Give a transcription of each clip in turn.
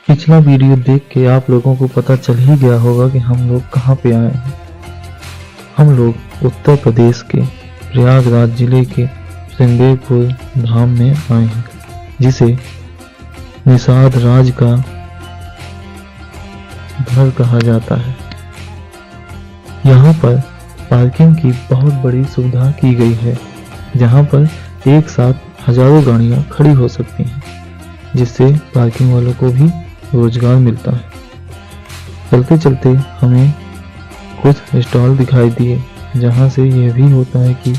पिछला वीडियो देख के आप लोगों को पता चल ही गया होगा कि हम लोग कहाँ पे आए हैं। हम लोग उत्तर प्रदेश के प्रयागराज जिले के श्रृंगेरपुर धाम में आए हैं, जिसे निषाद राज का घर कहा जाता है। यहाँ पर पार्किंग की बहुत बड़ी सुविधा की गई है, जहाँ पर एक साथ हजारों गाड़ियाँ खड़ी हो सकती हैं, जिससे पार्किंग वालों को भी रोजगार मिलता है। चलते चलते हमें कुछ स्टॉल दिखाई दिए, जहाँ से यह भी होता है कि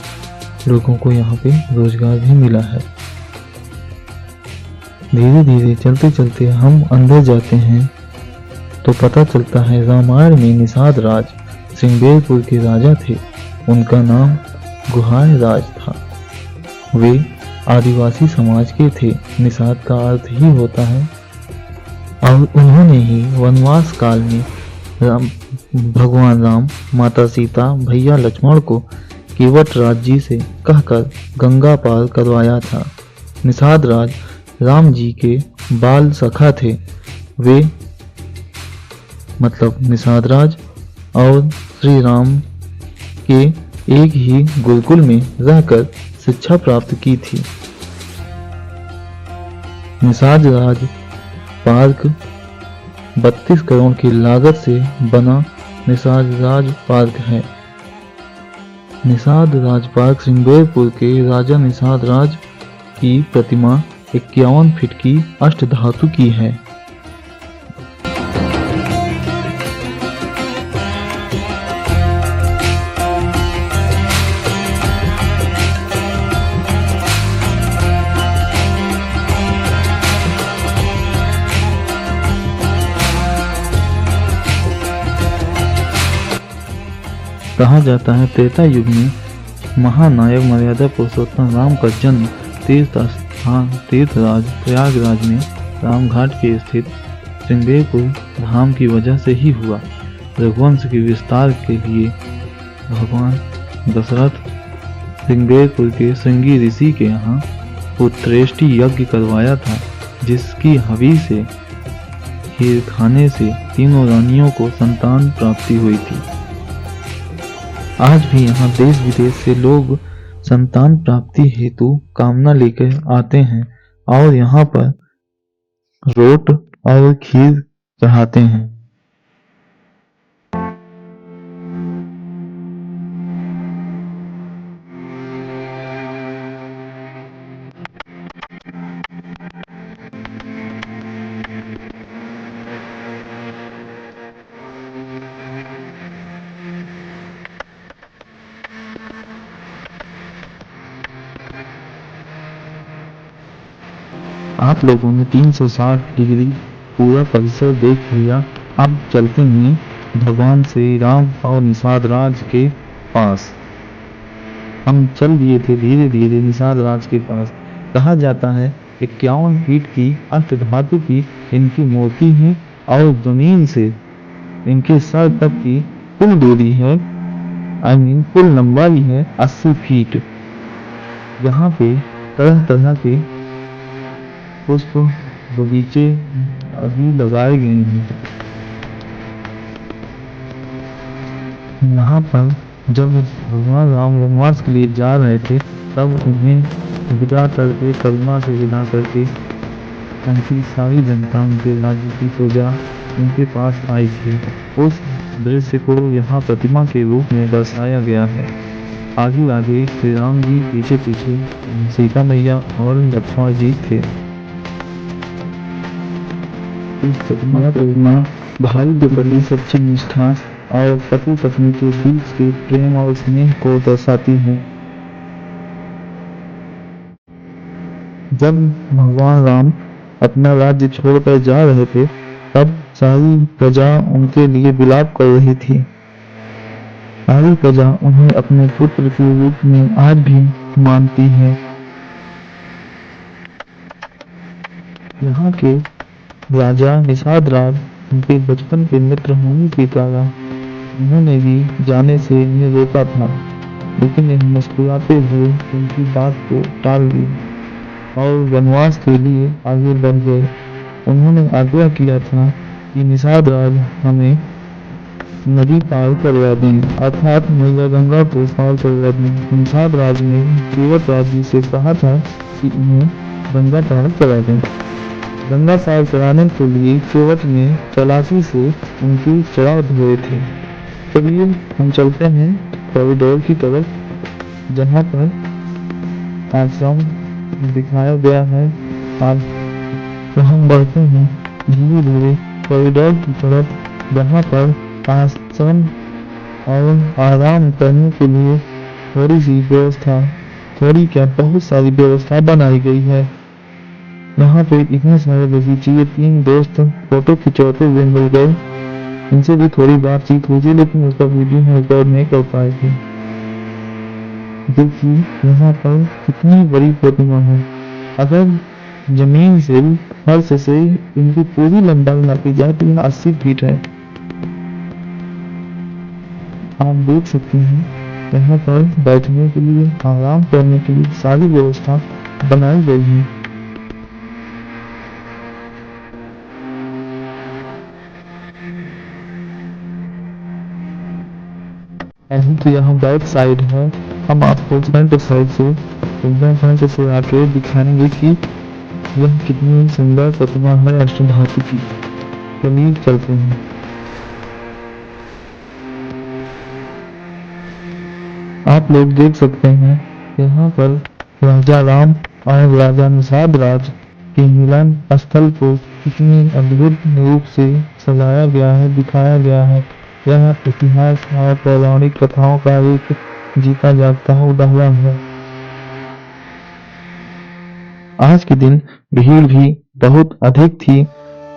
लोगों को यहाँ पे रोजगार भी मिला है। धीरे धीरे चलते चलते हम अंदर जाते हैं तो पता चलता है रामायण में निषाद राज श्रृंगेरपुर के राजा थे। उनका नाम गुहाय राज था। वे आदिवासी समाज के थे। निषाद का अर्थ ही होता है, और उन्होंने ही वनवास काल में भगवान राम, माता सीता, भैया लक्ष्मण को केवट राज जी से कहकर गंगा पार करवाया था। निषाद राज राम जी के बाल सखा थे। वे मतलब निषाद राज और श्री राम के एक ही गुरुकुल में रहकर शिक्षा प्राप्त की थी। निषाद राज पार्क 32 करोड़ की लागत से बना निषाद राज पार्क है। निषाद राज पार्क श्रृंगेरपुर के राजा निषाद राज की प्रतिमा 51 फीट की अष्टधातु की है। कहा जाता है त्रेता युग में महानायक मर्यादा पुरुषोत्तम राम का जन्म तीर्थराज प्रयागराज में रामघाट के स्थित श्रृंगेरपुर धाम की वजह से ही हुआ। रघुवंश के विस्तार के लिए भगवान दशरथ श्रृंगेरपुर के श्रृंगी ऋषि के यहाँ पुत्रेष्टि यज्ञ करवाया था, जिसकी हवि से खीर खाने से तीनों रानियों को संतान प्राप्ति हुई थी। आज भी यहाँ देश विदेश से लोग संतान प्राप्ति हेतु कामना लेकर आते हैं और यहाँ पर रोट और खीर चढ़ाते हैं। आप लोगों ने 360 डिग्री पूरा परिसर देख लिया। अब चलते हैं भगवान श्री राम और निषाद राज के पास। हम चल दिए थे धीरे धीरे निषाद राज के पास। कहा जाता है 51 फीट की अष्टधातु की इनकी मूर्ति है और जमीन से इनके सर तक की कुल दूरी है, कुल लंबाई है 80 फीट। यहाँ पे तरह तरह के पुष्प बगीचे अभी लगाए गए हैं। यहाँ पर जब भगवान राम वनवास के लिए जा रहे थे, तब उन्हें विदा करके करुणा से विदा करके उनकी सारी जनता उनके राज्य की प्रजा उनके पास आई थी। उस दृश्य को यहाँ प्रतिमा के रूप में दर्शाया गया है। आगे आगे श्री राम जी, पीछे पीछे सीता मैया और लक्ष्मण जी थे। प्रतिमा भाई के प्रति सच्ची निष्ठा और पति पत्नी के बीच के प्रेम और स्नेह को दर्शाती है। जब भगवान राम अपना राज्य छोड़कर जा रहे थे, तब सारी प्रजा उनके लिए विलाप कर रही थी। सारी प्रजा उन्हें अपने पुत्र के रूप में आज भी मानती है। यहाँ के राजा निषाद राज उनके बचपन के मित्र होने के कारण उन्होंने भी जाने से इन्हें रोका था, लेकिन इन्हें मुस्कुराते हुए उनकी बात को टाल दी और वनवास के लिए आगे बढ़ गए। उन्होंने आग्रह किया था कि निषाद राज हमें नदी पार करवा दें, अर्थात मैया गंगा को पार करवा दें। निषाद राज ने केवट राज जी से कहा था कि उन्हें गंगा पार करा दें। गंगा पार कराने के लिए केवट ने चालाकी से उनके चढ़ाव धोए थे। चलिए हम चलते हैं कॉरिडोर की तरफ, जहाँ पर आश्रम दिखाया गया है। और हम बढ़ते हैं धीरे धीरे कॉरिडोर की तरफ, जहाँ पर आश्रम और आराम करने के लिए थोड़ी सी व्यवस्था, थोड़ी क्या बहुत सारी व्यवस्था बनाई गई है। यहाँ पे इतने सारे बगीचे, 3 दोस्त फोटो खिंचवाते हुए मिल गए। इनसे भी थोड़ी बातचीत हुई थी, लेकिन उसका वीडियो हम रिकॉर्ड नहीं कर पाए थे। देखिए यहाँ पर कितनी बड़ी प्रतिमा है। अगर जमीन से, फर्श से इनकी पूरी लंबाई नापी जाए तो यह 80 फीट है। आप देख सकते हैं यहाँ पर बैठने के लिए, आराम करने के लिए सारी व्यवस्था बनाई गई है। अभी तो यहाँ बैक साइड है, हम आपको फ्रंट साइड से, एकदम फ्रंट से आके दिखाएंगे कि यह कितनी सुंदर प्रतिमा है अष्टधातु की। चलिए चलते हैं। आप लोग देख सकते हैं यहाँ पर राजा राम और राजा निषाद राज के मिलन स्थल को कितनी अद्भुत रूप से सजाया गया है, दिखाया गया है। यह इतिहास और पौराणिक कथाओं का एक जीता जागता उदाहरण है। आज के दिन भीड़ भी बहुत अधिक थी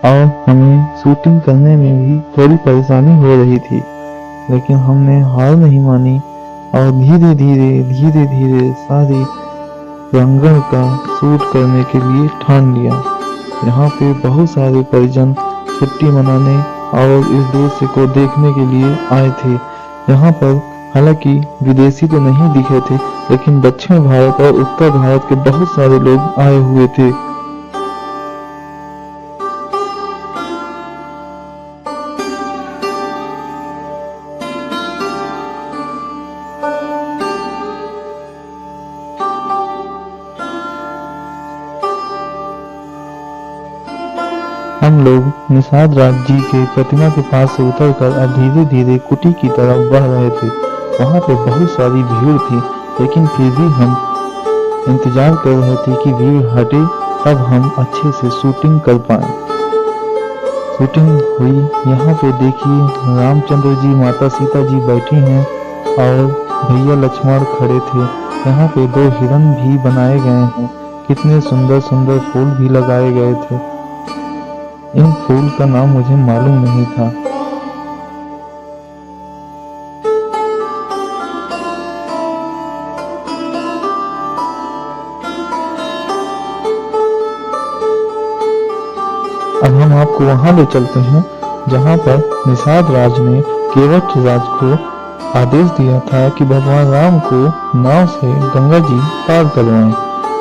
और हमें शूटिंग करने में भी थोड़ी परेशानी हो रही थी, लेकिन हमने हार नहीं मानी और धीरे धीरे सारी प्रांगण का शूट करने के लिए ठान लिया। यहाँ पे बहुत सारे परिजन छुट्टी मनाने और इस दृश्य को देखने के लिए आए थे। यहाँ पर हालांकि विदेशी तो नहीं दिखे थे, लेकिन दक्षिण भारत और उत्तर भारत के बहुत सारे लोग आए हुए थे। हम लोग निषाद राज जी के प्रतिमा के पास से उतरकर अब धीरे धीरे कुटी की तरफ बढ़ रहे थे। वहां पे बहुत सारी भीड़ थी, लेकिन फिर भी हम इंतजार कर रहे थे कि भीड़ हटे, तब हम अच्छे से शूटिंग कर पाए। शूटिंग हुई। यहाँ पे देखिए रामचंद्र जी, माता सीता जी बैठी हैं और भैया लक्ष्मण खड़े थे। यहाँ पे 2 हिरण भी बनाए गए हैं। कितने सुंदर सुंदर फूल भी लगाए गए थे। इन फूल का नाम मुझे मालूम नहीं था। अब हम आपको वहां ले चलते हैं जहां पर निषाद राज ने केवट राज को आदेश दिया था कि भगवान राम को नाव से गंगा जी पार करवाएं।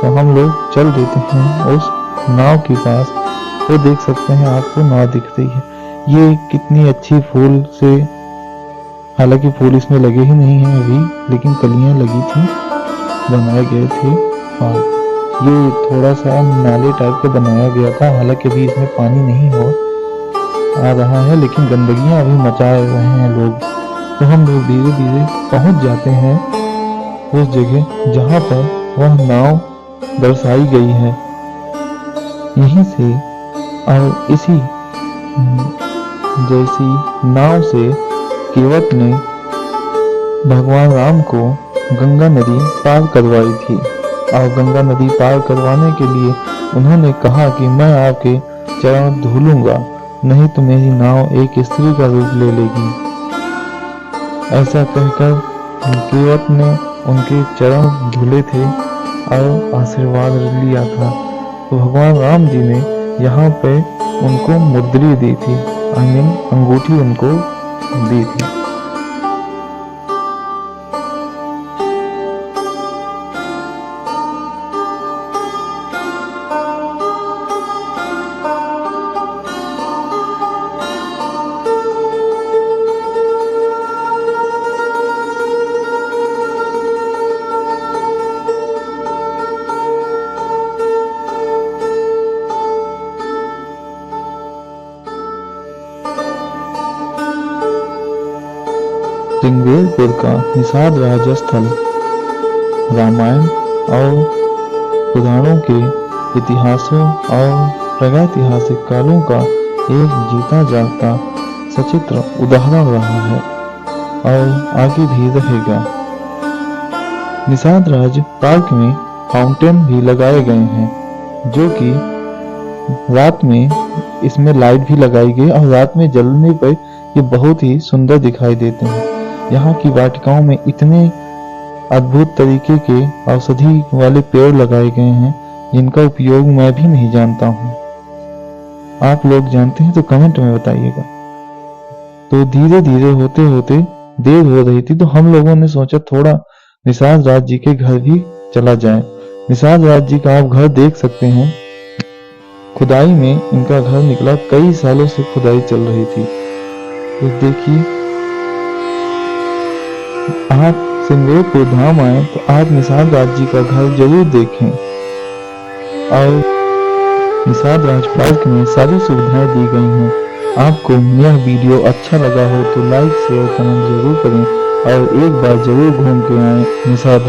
तो हम लोग चल देते हैं उस नाव के पास। तो देख सकते हैं आपको नाव दिख रही है। ये कितनी अच्छी फूल से, हालांकि फूल इसमें लगे ही नहीं हैं अभी, लेकिन कलियां लगी थी, बनाए गए थे। और ये थोड़ा सा नाले टाइप का बनाया गया था। हालांकि अभी इसमें पानी नहीं हो आ रहा है, लेकिन गंदगियां अभी मचा रहे हैं लोग। तो हम लोग धीरे धीरे पहुंच जाते हैं उस जगह जहां पर वह नाव दर्शाई गई है। यहीं से और इसी जैसी नाव से केवट ने भगवान राम को गंगा नदी पार करवाई थी। और गंगा नदी पार करवाने के लिए उन्होंने कहा कि मैं आपके चरण धुलूंगा, नहीं तो मेरी नाव एक स्त्री का रूप ले लेगी। ऐसा कहकर केवट ने उनके चरण धुले थे और आशीर्वाद लिया था। तो भगवान राम जी ने यहाँ पे उनको मुद्री दी थी, आई मीन अंगूठी उनको दी थी। सिंगरेरपुर का निषाद राज स्थल रामायण और पुराणों के इतिहासों और प्रागैतिहासिक कालों का एक जीता जागता सचित्र उदाहरण रहा है और आगे भी रहेगा। निषाद राज पार्क में फाउंटेन भी लगाए गए हैं, जो कि रात में इसमें लाइट भी लगाई गई और रात में जलने पर ये बहुत ही सुंदर दिखाई देते हैं। यहाँ की वाटिकाओं में इतने अद्भुत तरीके के औषधि वाले पेड़ लगाए गए हैं जिनका उपयोग मैं भी नहीं जानता हूँ। आप लोग जानते हैं तो कमेंट में बताइएगा। तो धीरे धीरे होते होते देर हो रही थी, तो हम लोगों ने सोचा थोड़ा निषाद राज जी के घर भी चला जाए। निषाद राज जी का आप घर देख सकते हैं। खुदाई में इनका घर निकला, कई सालों से खुदाई चल रही थी। तो देखिए, आप सिंगरेरपुर धाम आए तो आप निषाद राज जी का घर जरूर देखें। और निषाद राज पार्क में सारी सुविधाएं दी गई हैं। आपको यह वीडियो अच्छा लगा हो तो लाइक शेयर कमेंट जरूर करें और एक बार जरूर घूम के आए निषाद राज।